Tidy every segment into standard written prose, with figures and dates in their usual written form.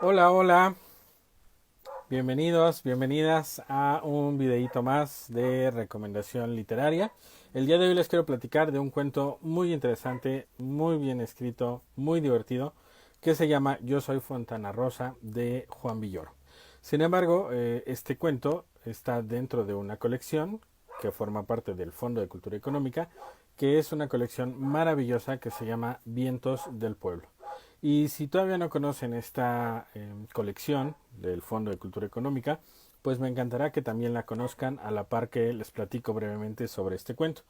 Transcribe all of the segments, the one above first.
Hola, hola, bienvenidos, bienvenidas a un videíto más de recomendación literaria. El día de hoy les quiero platicar de un cuento muy interesante, muy bien escrito, muy divertido, que se llama Yo soy Fontana Rosa de Juan Villoro. Sin embargo, este cuento está dentro de una colección que forma parte del Fondo de Cultura Económica, que es una colección maravillosa que se llama Vientos del Pueblo. Y si todavía no conocen esta colección del Fondo de Cultura Económica, pues me encantará que también la conozcan a la par que les platico brevemente sobre este cuento.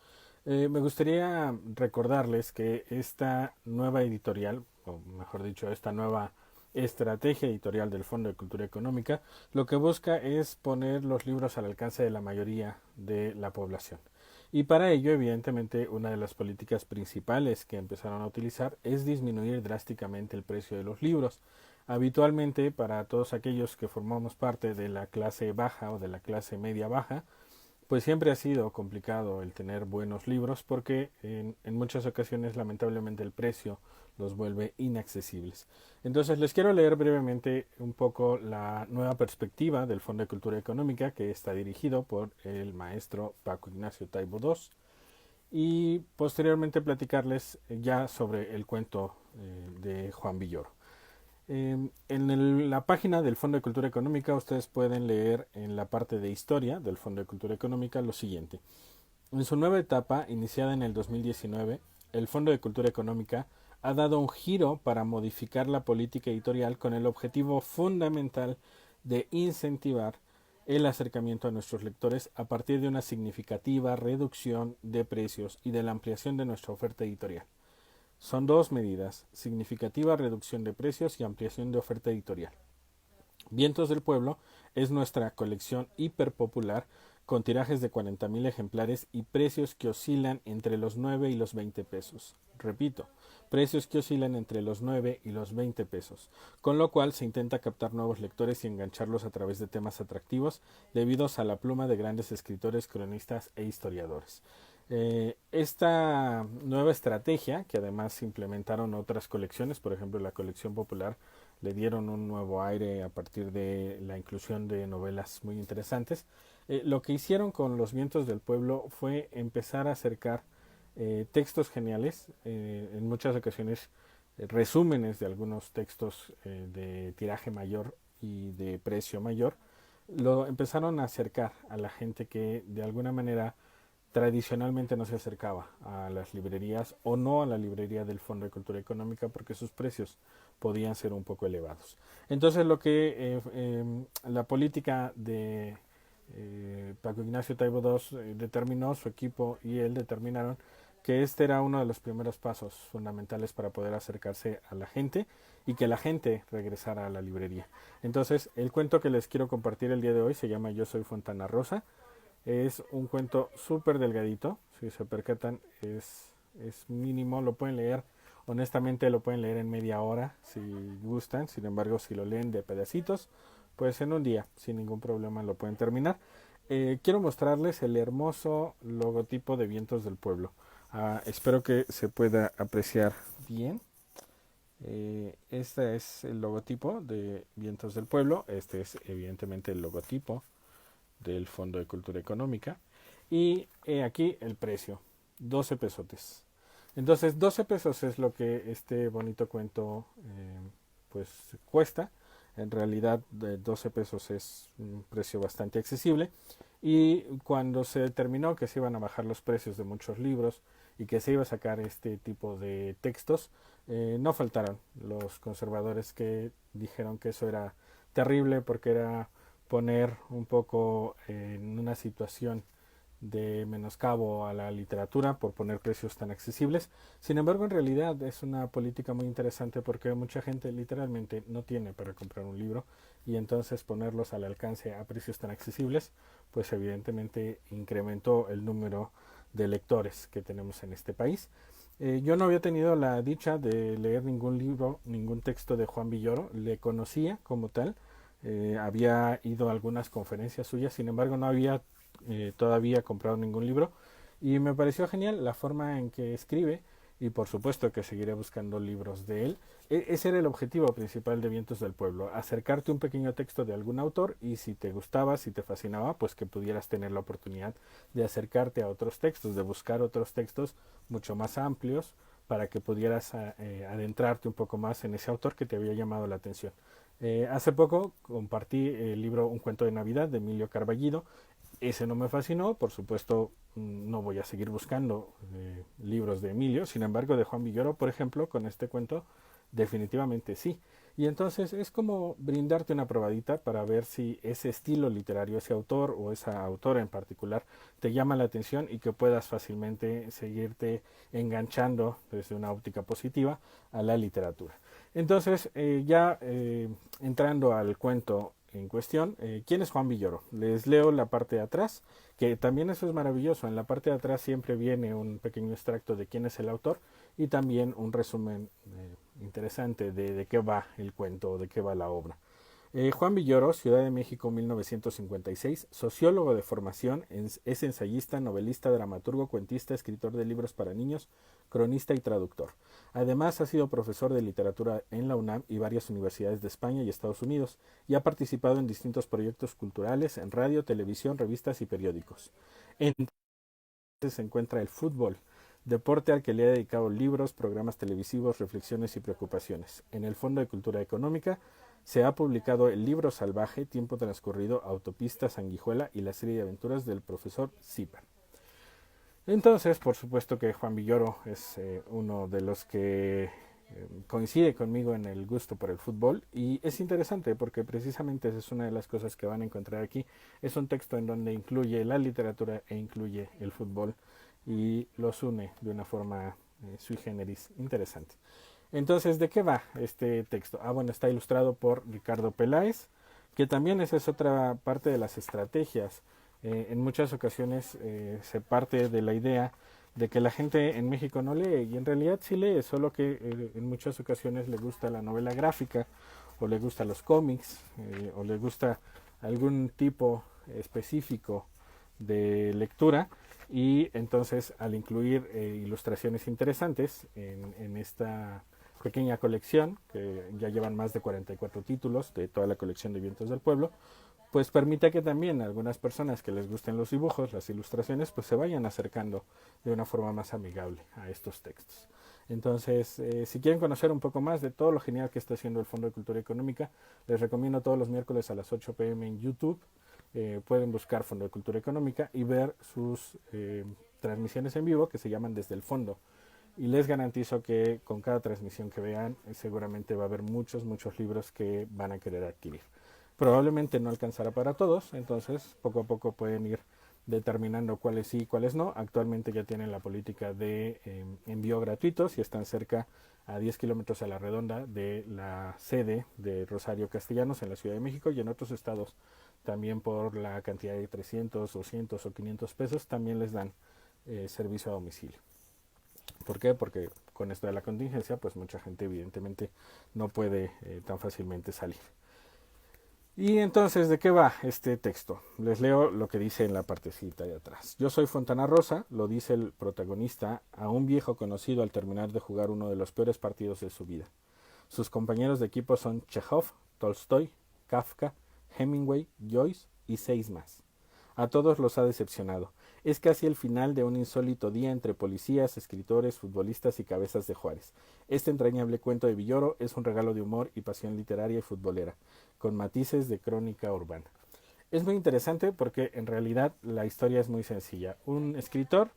Me gustaría recordarles que esta nueva editorial, o mejor dicho, esta nueva estrategia editorial del Fondo de Cultura Económica, lo que busca es poner los libros al alcance de la mayoría de la población. Y para ello, evidentemente, una de las políticas principales que empezaron a utilizar es disminuir drásticamente el precio de los libros. Habitualmente, para todos aquellos que formamos parte de la clase baja o de la clase media baja, pues siempre ha sido complicado el tener buenos libros porque en muchas ocasiones lamentablemente el precio los vuelve inaccesibles. Entonces les quiero leer brevemente un poco la nueva perspectiva del Fondo de Cultura Económica que está dirigido por el maestro Paco Ignacio Taibo II y posteriormente platicarles ya sobre el cuento de Juan Villoro. La página del Fondo de Cultura Económica ustedes pueden leer en la parte de historia del Fondo de Cultura Económica lo siguiente. En su nueva etapa, iniciada en el 2019, el Fondo de Cultura Económica ha dado un giro para modificar la política editorial con el objetivo fundamental de incentivar el acercamiento a nuestros lectores a partir de una significativa reducción de precios y de la ampliación de nuestra oferta editorial. Son dos medidas, significativa reducción de precios y ampliación de oferta editorial. Vientos del Pueblo es nuestra colección hiperpopular con tirajes de 40.000 ejemplares y precios que oscilan entre los 9 y los 20 pesos. Repito, precios que oscilan entre los 9 y los 20 pesos, con lo cual se intenta captar nuevos lectores y engancharlos a través de temas atractivos debido a la pluma de grandes escritores, cronistas e historiadores. Esta nueva estrategia, que además implementaron otras colecciones, por ejemplo la colección popular, le dieron un nuevo aire a partir de la inclusión de novelas muy interesantes. Lo que hicieron con Los Vientos del Pueblo fue empezar a acercar textos geniales, en muchas ocasiones resúmenes de algunos textos de tiraje mayor y de precio mayor, lo empezaron a acercar a la gente que de alguna manera tradicionalmente no se acercaba a las librerías o no a la librería del Fondo de Cultura Económica porque sus precios podían ser un poco elevados. Entonces lo que la política de Paco Ignacio Taibo II determinó, su equipo y él determinaron que este era uno de los primeros pasos fundamentales para poder acercarse a la gente y que la gente regresara a la librería. Entonces, el cuento que les quiero compartir el día de hoy se llama Yo soy Fontana Rosa. Es un cuento súper delgadito, si se percatan es mínimo, lo pueden leer, honestamente lo pueden leer en media hora si gustan, sin embargo si lo leen de pedacitos, pues en un día sin ningún problema lo pueden terminar. Quiero mostrarles el hermoso logotipo de Vientos del Pueblo. Espero que se pueda apreciar bien. Este es el logotipo de Vientos del Pueblo, este es evidentemente el logotipo del Fondo de Cultura Económica. Y aquí el precio, 12 pesotes. Entonces, 12 pesos es lo que este bonito cuento pues cuesta. En realidad, 12 pesos es un precio bastante accesible. Y cuando se determinó que se iban a bajar los precios de muchos libros y que se iba a sacar este tipo de textos, no faltaron los conservadores que dijeron que eso era terrible porque era poner un poco en una situación de menoscabo a la literatura por poner precios tan accesibles. Sin embargo, en realidad es una política muy interesante porque mucha gente literalmente no tiene para comprar un libro y entonces ponerlos al alcance a precios tan accesibles, pues evidentemente incrementó el número de lectores que tenemos en este país. Yo no había tenido la dicha de leer ningún libro, ningún texto de Juan Villoro, le conocía como tal, había ido a algunas conferencias suyas, sin embargo no había todavía comprado ningún libro y me pareció genial la forma en que escribe y por supuesto que seguiré buscando libros de él. Ese era el objetivo principal de Vientos del Pueblo, acercarte un pequeño texto de algún autor y si te gustaba, si te fascinaba, pues que pudieras tener la oportunidad de acercarte a otros textos, de buscar otros textos mucho más amplios para que pudieras adentrarte un poco más en ese autor que te había llamado la atención. Hace poco compartí el libro Un cuento de Navidad de Emilio Carballido. Ese no me fascinó, por supuesto no voy a seguir buscando libros de Emilio, sin embargo de Juan Villoro, por ejemplo, con este cuento definitivamente sí. Y entonces es como brindarte una probadita para ver si ese estilo literario, ese autor o esa autora en particular te llama la atención y que puedas fácilmente seguirte enganchando desde una óptica positiva a la literatura. Entonces, entrando al cuento en cuestión, ¿quién es Juan Villoro? Les leo la parte de atrás, que también eso es maravilloso. En la parte de atrás siempre viene un pequeño extracto de quién es el autor y también un resumen interesante de qué va el cuento o de qué va la obra. Juan Villoro, Ciudad de México, 1956, sociólogo de formación, es ensayista, novelista, dramaturgo, cuentista, escritor de libros para niños, cronista y traductor. Además, ha sido profesor de literatura en la UNAM y varias universidades de España y Estados Unidos, y ha participado en distintos proyectos culturales en radio, televisión, revistas y periódicos. Entre se encuentra el fútbol, deporte al que le ha dedicado libros, programas televisivos, reflexiones y preocupaciones. En el Fondo de Cultura Económica se ha publicado el libro Salvaje, Tiempo Transcurrido, Autopista Sanguijuela y la serie de aventuras del profesor Zipa. Entonces, por supuesto que Juan Villoro es uno de los que coincide conmigo en el gusto por el fútbol y es interesante porque precisamente esa es una de las cosas que van a encontrar aquí. Es un texto en donde incluye la literatura e incluye el fútbol y los une de una forma sui generis interesante. Entonces, ¿de qué va este texto? Bueno, está ilustrado por Ricardo Peláez, que también esa es otra parte de las estrategias. En muchas ocasiones se parte de la idea de que la gente en México no lee y en realidad sí lee, solo que en muchas ocasiones le gusta la novela gráfica o le gusta los cómics o le gusta algún tipo específico de lectura y entonces al incluir ilustraciones interesantes en esta pequeña colección, que ya llevan más de 44 títulos de toda la colección de Vientos del Pueblo, pues permite que también algunas personas que les gusten los dibujos, las ilustraciones, pues se vayan acercando de una forma más amigable a estos textos. Entonces, si quieren conocer un poco más de todo lo genial que está haciendo el Fondo de Cultura Económica, les recomiendo todos los miércoles a las 8 p.m. en YouTube. Pueden buscar Fondo de Cultura Económica y ver sus transmisiones en vivo que se llaman Desde el Fondo. Y les garantizo que con cada transmisión que vean, seguramente va a haber muchos libros que van a querer adquirir. Probablemente no alcanzará para todos, entonces poco a poco pueden ir determinando cuáles sí y cuáles no. Actualmente ya tienen la política de envío gratuito si están cerca a 10 kilómetros a la redonda de la sede de Rosario Castellanos en la Ciudad de México y en otros estados también por la cantidad de 300, 200 o 500 pesos también les dan servicio a domicilio. ¿Por qué? Porque con esto de la contingencia pues mucha gente evidentemente no puede tan fácilmente salir. Y entonces, ¿de qué va este texto? Les leo lo que dice en la partecita de atrás. Yo soy Fontana Rosa, lo dice el protagonista a un viejo conocido al terminar de jugar uno de los peores partidos de su vida. Sus compañeros de equipo son Chekhov, Tolstoy, Kafka, Hemingway, Joyce y 6 más. A todos los ha decepcionado. Es casi el final de un insólito día entre policías, escritores, futbolistas y cabezas de Juárez. Este entrañable cuento de Villoro es un regalo de humor y pasión literaria y futbolera, con matices de crónica urbana. Es muy interesante porque en realidad la historia es muy sencilla. Un escritor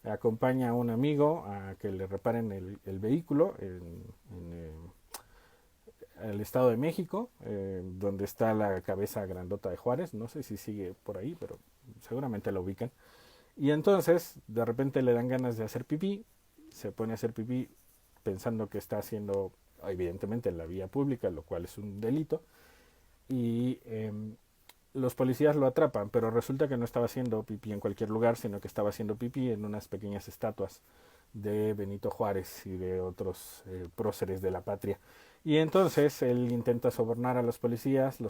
acompaña a un amigo a que le reparen el vehículo en el Estado de México, donde está la cabeza grandota de Juárez. No sé si sigue por ahí, pero seguramente la ubican. Y entonces de repente le dan ganas de hacer pipí, se pone a hacer pipí pensando que está haciendo evidentemente en la vía pública, lo cual es un delito, y los policías lo atrapan, pero resulta que no estaba haciendo pipí en cualquier lugar, sino que estaba haciendo pipí en unas pequeñas estatuas de Benito Juárez y de otros próceres de la patria. Y entonces él intenta sobornar a los policías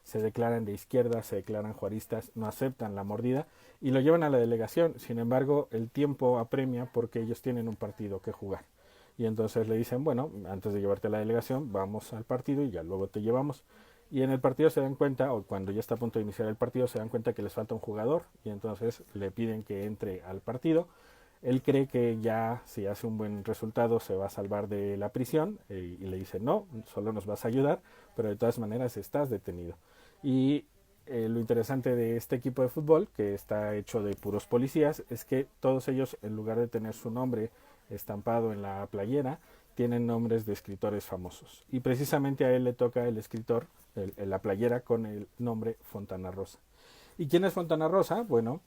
se declaran de izquierda, se declaran juaristas, no aceptan la mordida y lo llevan a la delegación. Sin embargo, el tiempo apremia porque ellos tienen un partido que jugar. Y entonces le dicen, bueno, antes de llevarte a la delegación, vamos al partido y ya luego te llevamos. Y en el partido se dan cuenta, o cuando ya está a punto de iniciar el partido, se dan cuenta que les falta un jugador y entonces le piden que entre al partido. Él cree que ya si hace un buen resultado se va a salvar de la prisión y le dice no, solo nos vas a ayudar, pero de todas maneras estás detenido. Y lo interesante de este equipo de fútbol, que está hecho de puros policías, es que todos ellos, en lugar de tener su nombre estampado en la playera, tienen nombres de escritores famosos. Y precisamente a él le toca el escritor, la playera con el nombre Fontana Rosa. ¿Y quién es Fontana Rosa? Bueno,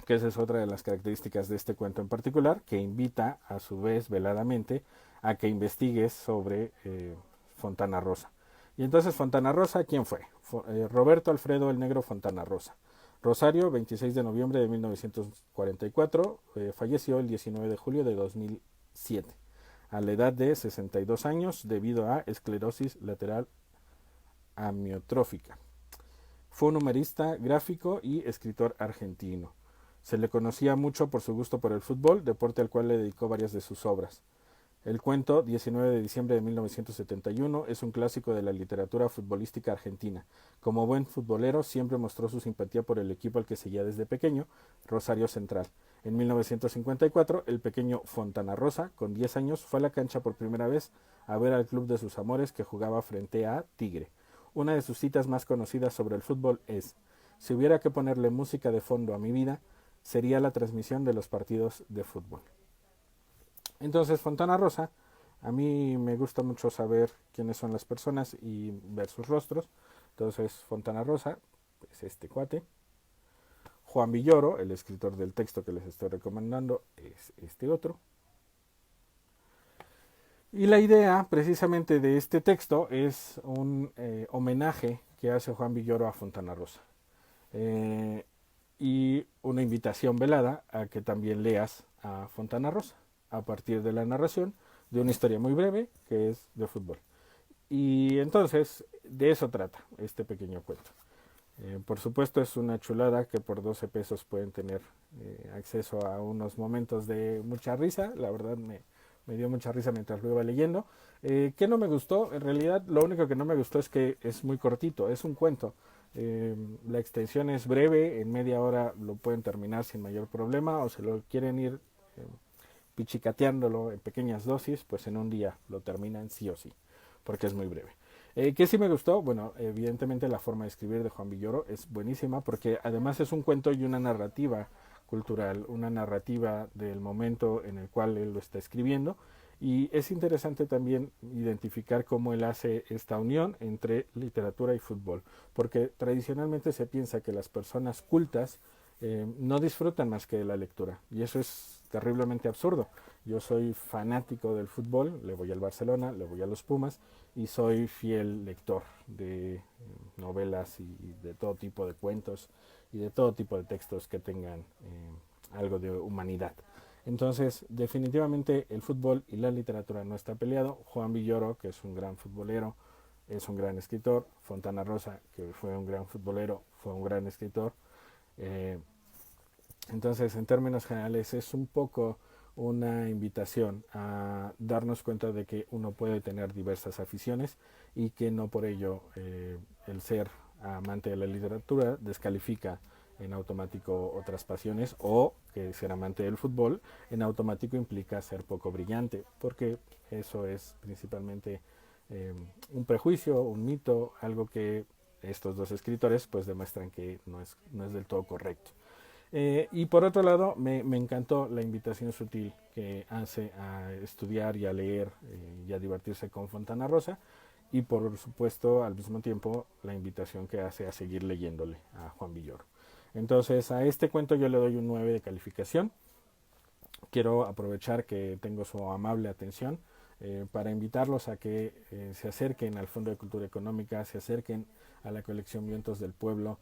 que esa es otra de las características de este cuento en particular, que invita a su vez veladamente a que investigues sobre Fontana Rosa. Y entonces Fontana Rosa, ¿quién fue? Roberto Alfredo el Negro Fontana Rosa. Rosario, 26 de noviembre de 1944, falleció el 19 de julio de 2007, a la edad de 62 años debido a esclerosis lateral amiotrófica. Fue un humorista, gráfico y escritor argentino. Se le conocía mucho por su gusto por el fútbol, deporte al cual le dedicó varias de sus obras. El cuento 19 de diciembre de 1971 es un clásico de la literatura futbolística argentina. Como buen futbolero siempre mostró su simpatía por el equipo al que seguía desde pequeño, Rosario Central. En 1954, el pequeño Fontana Rosa, con 10 años, fue a la cancha por primera vez a ver al club de sus amores que jugaba frente a Tigre. Una de sus citas más conocidas sobre el fútbol es: si hubiera que ponerle música de fondo a mi vida, sería la transmisión de los partidos de fútbol. Entonces, Fontana Rosa, a mí me gusta mucho saber quiénes son las personas y ver sus rostros. Entonces, Fontana Rosa es este cuate. Juan Villoro, el escritor del texto que les estoy recomendando, es este otro. Y la idea precisamente de este texto es un homenaje que hace Juan Villoro a Fontana Rosa. Y una invitación velada a que también leas a Fontana Rosa a partir de la narración de una historia muy breve que es de fútbol. Y entonces de eso trata este pequeño cuento. Por supuesto es una chulada que por 12 pesos pueden tener acceso a unos momentos de mucha risa. La verdad me dio mucha risa mientras lo iba leyendo. ¿Qué no me gustó? En realidad lo único que no me gustó es que es muy cortito, es un cuento. La extensión es breve, en media hora lo pueden terminar sin mayor problema, o se lo quieren ir pichicateándolo en pequeñas dosis, pues en un día lo terminan sí o sí, porque es muy breve. ¿Qué sí me gustó? Bueno, evidentemente la forma de escribir de Juan Villoro es buenísima, porque además es un cuento y una narrativa cultural, una narrativa del momento en el cual él lo está escribiendo. Y es interesante también identificar cómo él hace esta unión entre literatura y fútbol, porque tradicionalmente se piensa que las personas cultas no disfrutan más que de la lectura, y eso es terriblemente absurdo. Yo soy fanático del fútbol, le voy al Barcelona, le voy a los Pumas, y soy fiel lector de novelas y de todo tipo de cuentos y de todo tipo de textos que tengan algo de humanidad. Entonces, definitivamente el fútbol y la literatura no está peleado. Juan Villoro, que es un gran futbolero, es un gran escritor. Fontana Rosa, que fue un gran futbolero, fue un gran escritor. Eh, entonces, en términos generales, es un poco una invitación a darnos cuenta de que uno puede tener diversas aficiones y que no por ello el ser amante de la literatura descalifica en automático otras pasiones, o que ser amante del fútbol en automático implica ser poco brillante, porque eso es principalmente un prejuicio, un mito, algo que estos dos escritores pues demuestran que no es del todo correcto. Y por otro lado, me encantó la invitación sutil que hace a estudiar y a leer y a divertirse con Fontana Rosa, y por supuesto al mismo tiempo la invitación que hace a seguir leyéndole a Juan Villoro. Entonces a este cuento yo le doy un 9 de calificación. Quiero aprovechar que tengo su amable atención para invitarlos a que se acerquen al Fondo de Cultura Económica, se acerquen a la colección Vientos del Pueblo.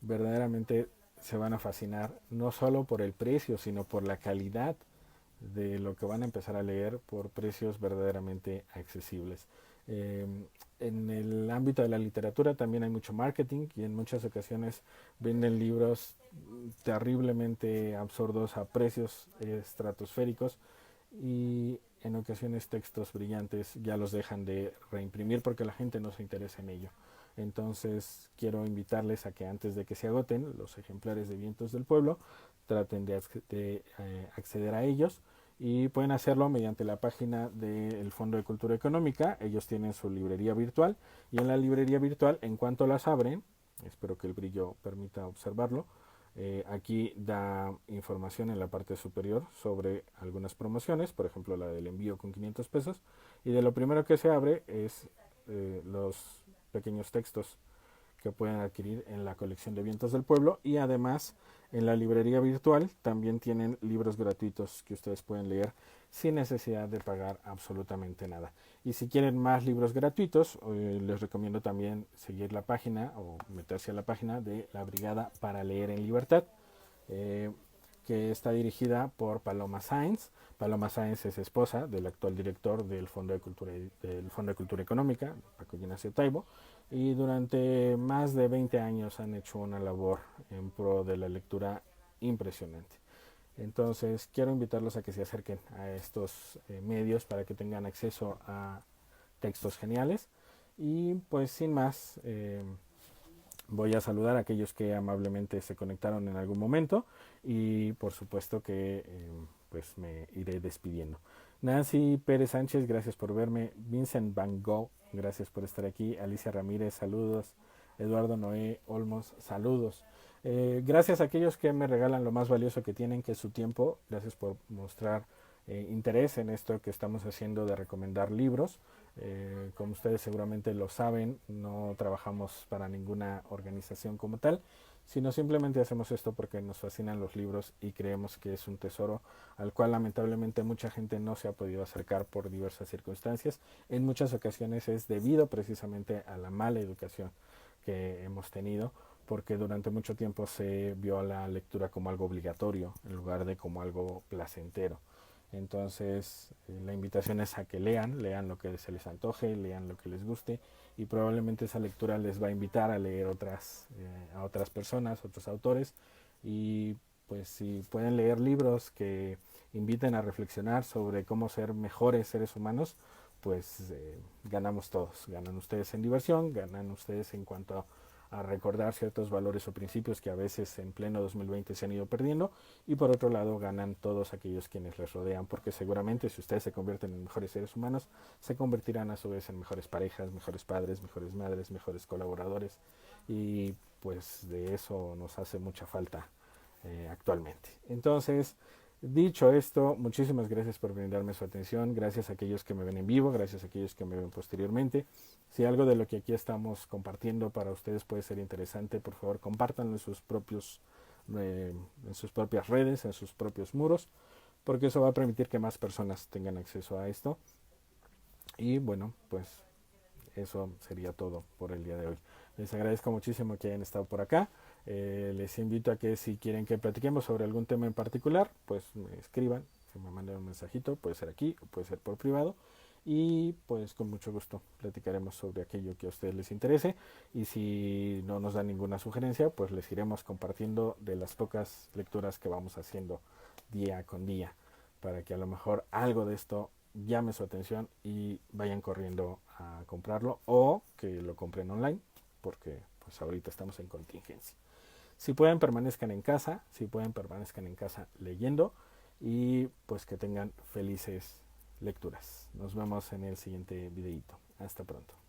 Verdaderamente se van a fascinar, no solo por el precio, sino por la calidad de lo que van a empezar a leer por precios verdaderamente accesibles. En el ámbito de la literatura también hay mucho marketing y en muchas ocasiones venden libros terriblemente absurdos a precios estratosféricos y en ocasiones textos brillantes ya los dejan de reimprimir porque la gente no se interesa en ello. Entonces quiero invitarles a que antes de que se agoten los ejemplares de Vientos del Pueblo, traten de acceder a ellos y pueden hacerlo mediante la página del Fondo de Cultura Económica. Ellos tienen su librería virtual y en la librería virtual, en cuanto las abren, espero que el brillo permita observarlo, aquí da información en la parte superior sobre algunas promociones, por ejemplo la del envío con 500 pesos, y de lo primero que se abre es los pequeños textos que pueden adquirir en la colección de Vientos del Pueblo y además en la librería virtual también tienen libros gratuitos que ustedes pueden leer sin necesidad de pagar absolutamente nada. Y si quieren más libros gratuitos, les recomiendo también seguir la página o meterse a la página de la Brigada para Leer en Libertad, eh, que está dirigida por Paloma Sáenz. Paloma Sáenz es esposa del actual director del Fondo de Cultura Económica, Paco Ignacio Taibo, y durante más de 20 años han hecho una labor en pro de la lectura impresionante. Entonces quiero invitarlos a que se acerquen a estos medios para que tengan acceso a textos geniales y pues sin más voy a saludar a aquellos que amablemente se conectaron en algún momento y por supuesto que pues me iré despidiendo. Nancy Pérez Sánchez, gracias por verme. Vincent Van Gogh, gracias por estar aquí. Alicia Ramírez, saludos. Eduardo Noé Olmos, saludos. Gracias a aquellos que me regalan lo más valioso que tienen, que es su tiempo. Gracias por mostrar interés en esto que estamos haciendo de recomendar libros. Como ustedes seguramente lo saben, no trabajamos para ninguna organización como tal, sino simplemente hacemos esto porque nos fascinan los libros y creemos que es un tesoro al cual lamentablemente mucha gente no se ha podido acercar por diversas circunstancias. En muchas ocasiones es debido precisamente a la mala educación que hemos tenido, porque durante mucho tiempo se vio la lectura como algo obligatorio en lugar de como algo placentero. Entonces, la invitación es a que lean lo que se les antoje, lean lo que les guste y probablemente esa lectura les va a invitar a leer a otras personas, otros autores y pues si pueden leer libros que inviten a reflexionar sobre cómo ser mejores seres humanos, pues ganamos todos, ganan ustedes en diversión, ganan ustedes en cuanto a recordar ciertos valores o principios que a veces en pleno 2020 se han ido perdiendo y por otro lado ganan todos aquellos quienes les rodean porque seguramente si ustedes se convierten en mejores seres humanos se convertirán a su vez en mejores parejas, mejores padres, mejores madres, mejores colaboradores y pues de eso nos hace mucha falta actualmente. Entonces, dicho esto, muchísimas gracias por brindarme su atención, gracias a aquellos que me ven en vivo, gracias a aquellos que me ven posteriormente. Si algo de lo que aquí estamos compartiendo para ustedes puede ser interesante, por favor compártanlo en sus propias redes, en sus propios muros, porque eso va a permitir que más personas tengan acceso a esto. Y bueno, pues eso sería todo por el día de hoy. Les agradezco muchísimo que hayan estado por acá. Les invito a que si quieren que platiquemos sobre algún tema en particular, pues me escriban, que me manden un mensajito, puede ser aquí o puede ser por privado. Y pues con mucho gusto platicaremos sobre aquello que a ustedes les interese. Y si no nos dan ninguna sugerencia, pues les iremos compartiendo de las pocas lecturas que vamos haciendo día con día, para que a lo mejor algo de esto llame su atención y vayan corriendo a comprarlo o que lo compren online porque pues ahorita estamos en contingencia. Si pueden permanezcan en casa, si pueden permanezcan en casa leyendo y pues que tengan felices lecturas. Nos vemos en el siguiente videito. Hasta pronto.